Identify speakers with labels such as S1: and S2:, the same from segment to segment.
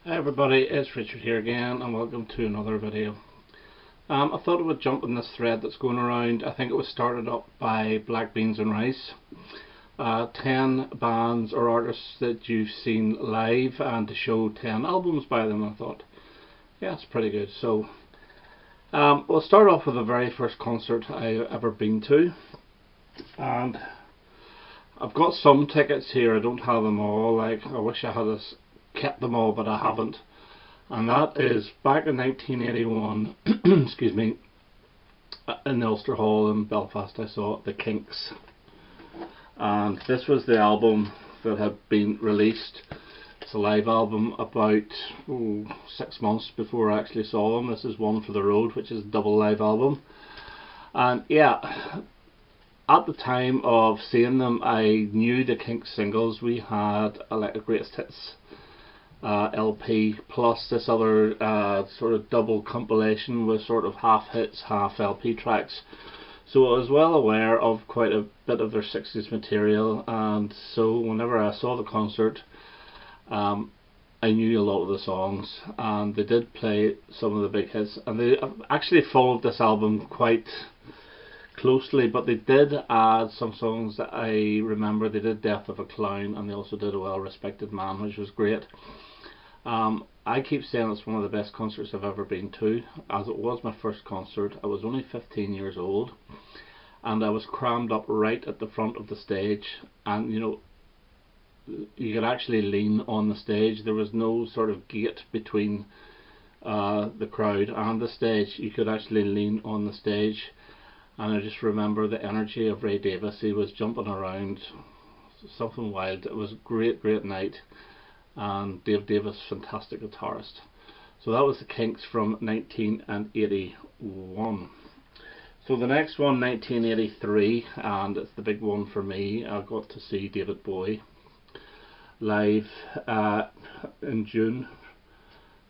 S1: Hi everybody, it's Richard here again and welcome to another video. I thought I would jump on this thread that's going around. I think it was started up by Black Beans and Rice. 10 bands or artists that you've seen live and to show 10 albums by them. I thought, yeah, it's pretty good. So we'll start off with the very first concert I've ever been to. And I've got some tickets here, I don't have them all. Like, I wish I had kept them all, but I haven't. And that is back in 1981, excuse me, in the Ulster Hall in Belfast. I saw the Kinks, and this was the album that had been released. It's a live album about 6 months before I actually saw them. This is One for the Road, which is a double live album. And yeah, at the time of seeing them, I knew the Kinks singles. We had a greatest hits LP plus this other sort of double compilation with sort of half hits, half LP tracks. So I was well aware of quite a bit of their 60s material, and so whenever I saw the concert, I knew a lot of the songs, and they did play some of the big hits, and they actually followed this album quite closely, but they did add some songs that I remember. They did Death of a Clown, and they also did A Well Respected Man, which was great. I keep saying it's one of the best concerts I've ever been to, as it was my first concert. I was only 15 years old, and I was crammed up right at the front of the stage, and you know, you could actually lean on the stage. There was no sort of gate between the crowd and the stage. You could actually lean on the stage, and I just remember the energy of Ray Davies. He was jumping around, something wild. It was a great night, and Dave Davies, fantastic guitarist. So that was the Kinks from 1981. So the next one, 1983, and it's the big one for me. I got to see David Bowie live in June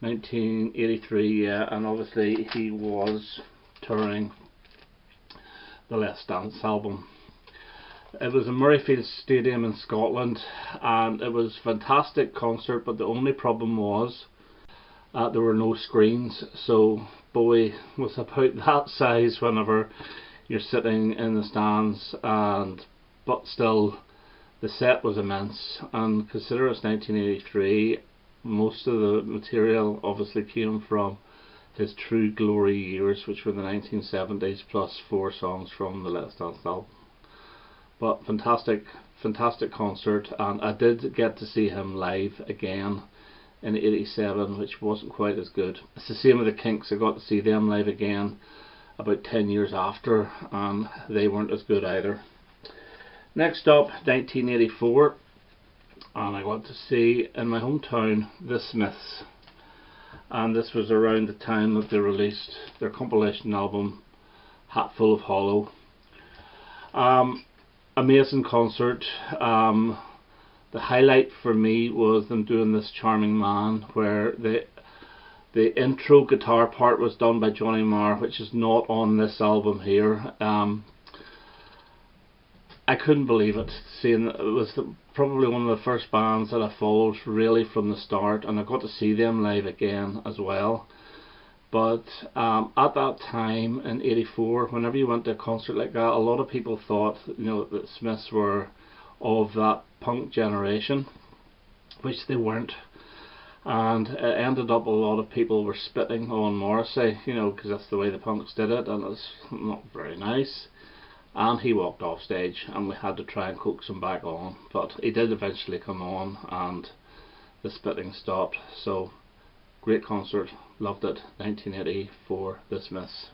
S1: 1983, yeah, and obviously he was touring the Let's Dance album. It was in Murrayfield Stadium in Scotland, and it was a fantastic concert, but the only problem was there were no screens, so Bowie was about that size whenever you're sitting in the stands, but still the set was immense. And consider it's 1983, most of the material obviously came from his true glory years, which were the 1970s, plus 4 songs from the Let's Dance album. But fantastic concert, and I did get to see him live again in 87, which wasn't quite as good. It's the same with the Kinks. I got to see them live again about 10 years after, and they weren't as good either. Next up, 1984, and I got to see in my hometown the Smiths, and this was around the time that they released their compilation album Hatful of Hollow. Amazing concert. The highlight for me was them doing This Charming Man, where the intro guitar part was done by Johnny Marr, which is not on this album here. I couldn't believe it, seeing it was probably one of the first bands that I followed really from the start, and I got to see them live again as well. But at that time in 84, whenever you went to a concert like that, a lot of people thought, you know, that Smiths were of that punk generation, which they weren't. And it ended up a lot of people were spitting on Morrissey, you know, because that's the way the punks did it, and it's not very nice. And he walked off stage, and we had to try and coax him back on, but he did eventually come on, and the spitting stopped. So great concert, loved it. 1980 for the Smiths.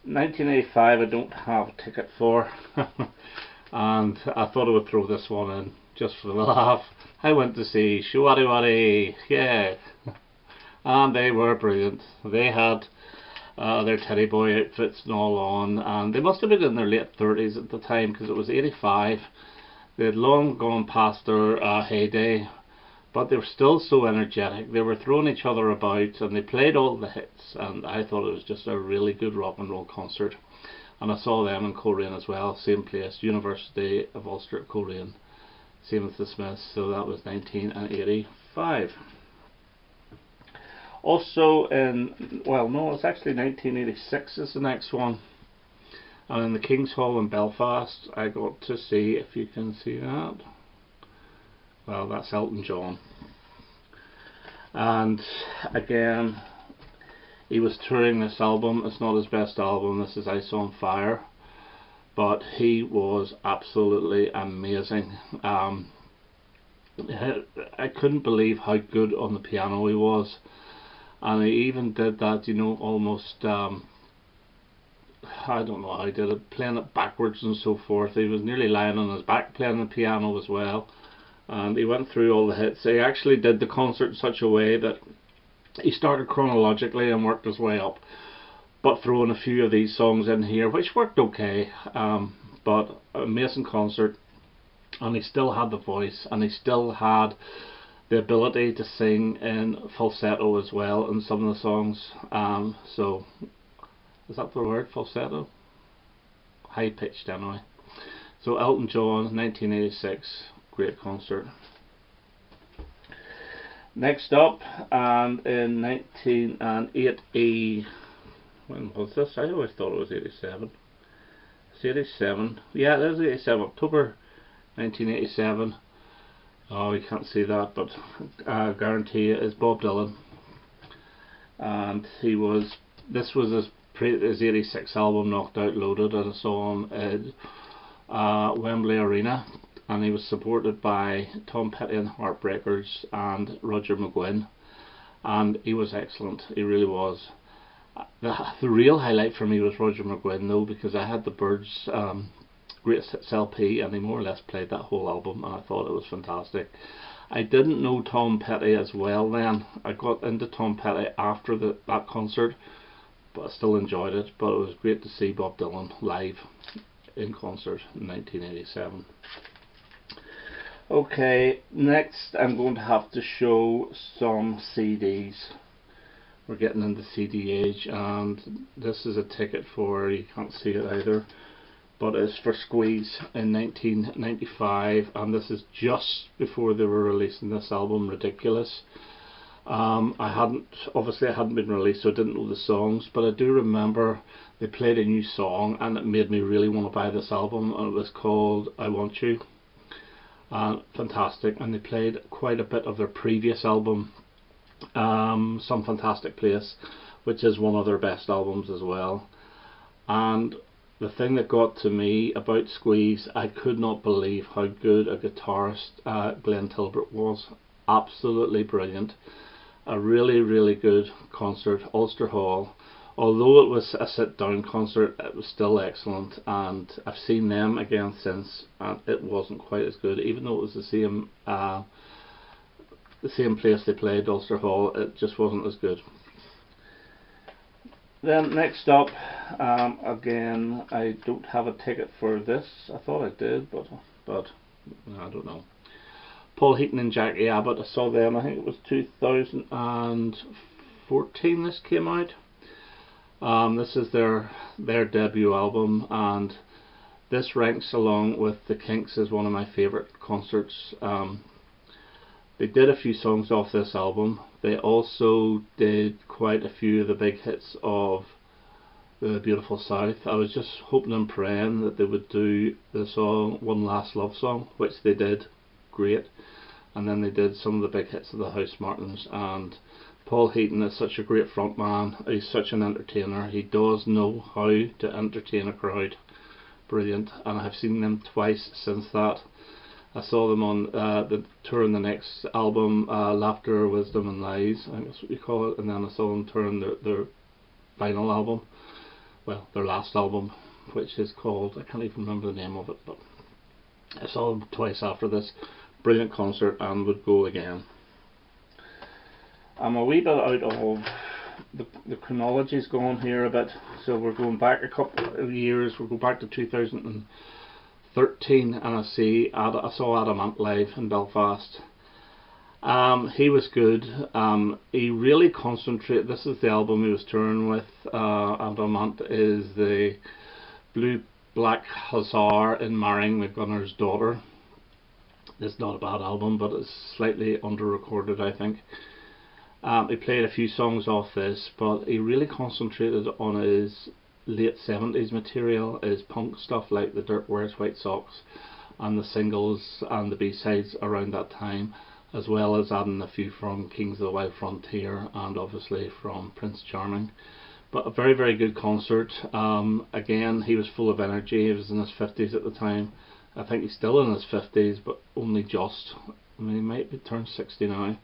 S1: 1985 I don't have a ticket for, and I thought I would throw this one in just for the laugh. I went to see Showaddy, yeah, and they were brilliant. They had their teddy boy outfits and all on, and they must have been in their late 30s at the time, because it was 85. They had long gone past their heyday, but they were still so energetic. They were throwing each other about, and they played all the hits, and I thought it was just a really good rock and roll concert. And I saw them in Coleraine as well, same place, University of Ulster at Coleraine, same as the Smiths. So that was 1985. Also in, well no, it's actually 1986 is the next one. And in the King's Hall in Belfast, I got to see, if you can see that, well, that's Elton John. And again, he was touring this album. It's not his best album, this is Ice on Fire, but he was absolutely amazing. I couldn't believe how good on the piano he was, and he even did that, you know, almost I don't know how he did it, playing it backwards and so forth. He was nearly lying on his back playing the piano as well, and he went through all the hits. He actually did the concert in such a way that he started chronologically and worked his way up, but throwing a few of these songs in here which worked okay, but amazing concert. And he still had the voice, and he still had the ability to sing in falsetto as well in some of the songs. So is that the word, falsetto? High pitched anyway. So Elton John, 1986, great concert. Next up, and in 1980, when was this? I always thought it was 87. It's 87. Yeah, it is 87. October 1987. Oh, you can't see that, but I guarantee it is Bob Dylan. And he was, this was his 86 album, Knocked Out Loaded, and I saw him at Wembley Arena, and he was supported by Tom Petty and Heartbreakers and Roger McGuinn, and he was excellent, he really was. The real highlight for me was Roger McGuinn though, because I had the Byrds Greatest Hits LP, and he more or less played that whole album, and I thought it was fantastic. I didn't know Tom Petty as well then. I got into Tom Petty after that concert, but I still enjoyed it. But it was great to see Bob Dylan live in concert in 1987. Okay, next I'm going to have to show some CDs. We're getting into CD age, and this is a ticket for, you can't see it either, but it's for Squeeze in 1995, and this is just before they were releasing this album, Ridiculous. I hadn't been released, so I didn't know the songs, but I do remember they played a new song, and it made me really want to buy this album, and it was called I Want You. Fantastic, and they played quite a bit of their previous album, Some Fantastic Place, which is one of their best albums as well. And the thing that got to me about Squeeze, I could not believe how good a guitarist Glenn Tilbert was. Absolutely brilliant. A really, really good concert, Ulster Hall. Although it was a sit-down concert, it was still excellent, and I've seen them again since, and it wasn't quite as good, even though it was the same place they played, Ulster Hall. It just wasn't as good. Then next up, again, I don't have a ticket for this. I thought I did, but I don't know. Paul Heaton and Jackie Abbott, I saw them, I think it was 2014 this came out. This is their debut album, and this ranks along with the Kinks as one of my favourite concerts. They did a few songs off this album. They also did quite a few of the big hits of the Beautiful South. I was just hoping and praying that they would do the song One Last Love Song, which they did great. And then they did some of the big hits of the House Martins. And Paul Heaton is such a great frontman. He's such an entertainer. He does know how to entertain a crowd. Brilliant. And I've seen them twice since that. I saw them on the touring the next album, Laughter, Wisdom and Lies, I think that's what you call it, and then I saw them touring their final album, well, their last album, which is called, I can't even remember the name of it, but I saw them twice after this. Brilliant concert, and would go again. I'm a wee bit out of the chronology's gone here a bit, so we're going back a couple of years. We'll go back to 2013, and I saw Adam Ant live in Belfast. He was good. He really concentrated. This is the album he was touring with. Adam Ant is the Blue Black Hussar in Marrying the Gunner's Daughter. It's not a bad album, but it's slightly under recorded, I think. He played a few songs off this, but he really concentrated on his late 70s material, his punk stuff like The Dirt Wears White Socks and the singles and the B-sides around that time, as well as adding a few from Kings of the Wild Frontier and obviously from Prince Charming. But a very, very good concert. Again, he was full of energy. He was in his 50s at the time. I think he's still in his 50s, but only just. I mean, he might be turned 60 now.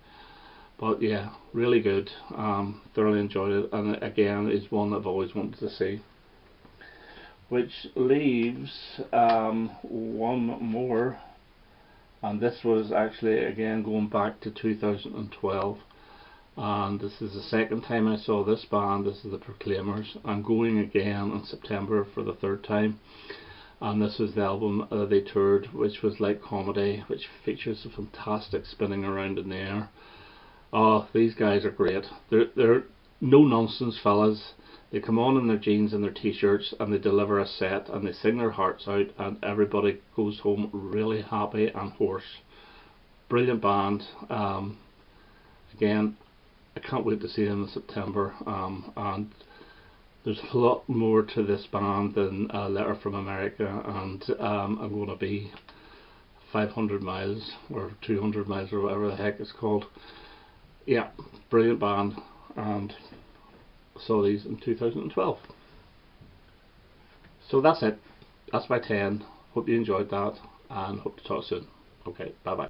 S1: But yeah, really good. Thoroughly enjoyed it, and again, is one I've always wanted to see. Which leaves one more, and this was actually again going back to 2012. And this is the second time I saw this band. This is the Proclaimers. I'm going again in September for the third time, and this was the album they toured, which was Like Comedy, which features a fantastic spinning around in the air. Oh, these guys are great. They're no nonsense fellas. They come on in their jeans and their t-shirts and they deliver a set and they sing their hearts out, and everybody goes home really happy and hoarse. Brilliant band. Again, I can't wait to see them in September, and there's a lot more to this band than a letter from America, and I'm going to be 500 miles or 200 miles or whatever the heck it's called. Yeah, brilliant band, and saw these in 2012. So that's it. That's my 10. Hope you enjoyed that, and hope to talk soon. Okay, bye bye.